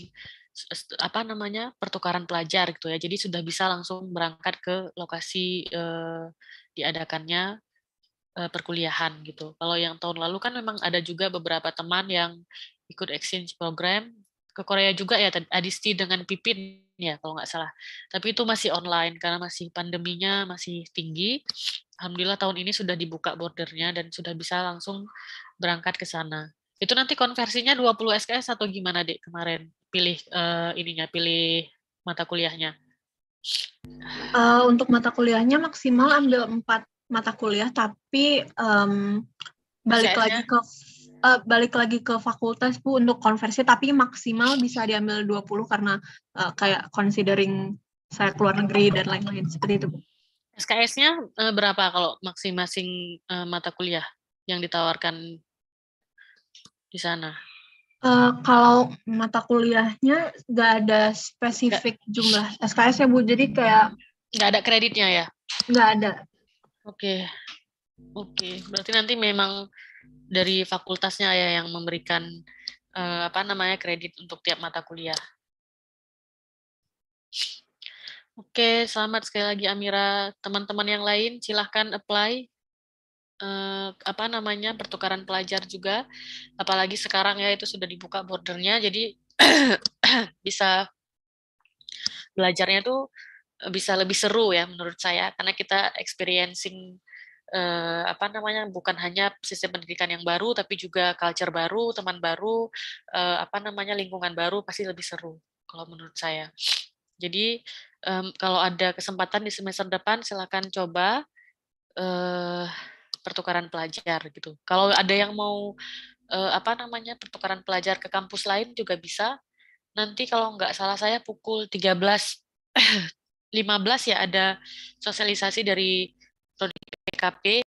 pertukaran pelajar gitu ya. Jadi sudah bisa langsung berangkat ke lokasi diadakannya perkuliahan gitu. Kalau yang tahun lalu kan memang ada juga beberapa teman yang ikut exchange program ke Korea juga ya, Adisti dengan Pipin ya kalau nggak salah. Tapi itu masih online karena masih pandeminya masih tinggi. Alhamdulillah tahun ini sudah dibuka bordernya dan sudah bisa langsung berangkat ke sana. Itu nanti konversinya 20 SKS atau gimana Dek kemarin? Pilih pilih mata kuliahnya. Untuk mata kuliahnya maksimal ambil 4 mata kuliah, tapi balik lagi ke fakultas Bu untuk konversi, tapi maksimal bisa diambil 20 karena kayak considering saya keluar negeri dan lain-lain seperti itu Bu. SKS-nya berapa kalau masing-masing mata kuliah yang ditawarkan di sana? Kalau mata kuliahnya nggak ada spesifik jumlah SKS ya Bu, jadi kayak nggak ada kreditnya ya? Nggak ada. Oke, berarti nanti memang dari fakultasnya ya yang memberikan kredit untuk tiap mata kuliah. Oke, selamat sekali lagi Amira. Teman-teman yang lain silahkan apply pertukaran pelajar juga. Apalagi sekarang ya itu sudah dibuka bordernya, jadi bisa belajarnya tuh bisa lebih seru ya menurut saya karena kita experiencing bukan hanya sistem pendidikan yang baru tapi juga culture baru, teman baru, lingkungan baru pasti lebih seru kalau menurut saya. Jadi kalau ada kesempatan di semester depan silakan coba pertukaran pelajar gitu. Kalau ada yang mau pertukaran pelajar ke kampus lain juga bisa. Nanti kalau nggak salah saya pukul 13.15 ya ada sosialisasi dari PKP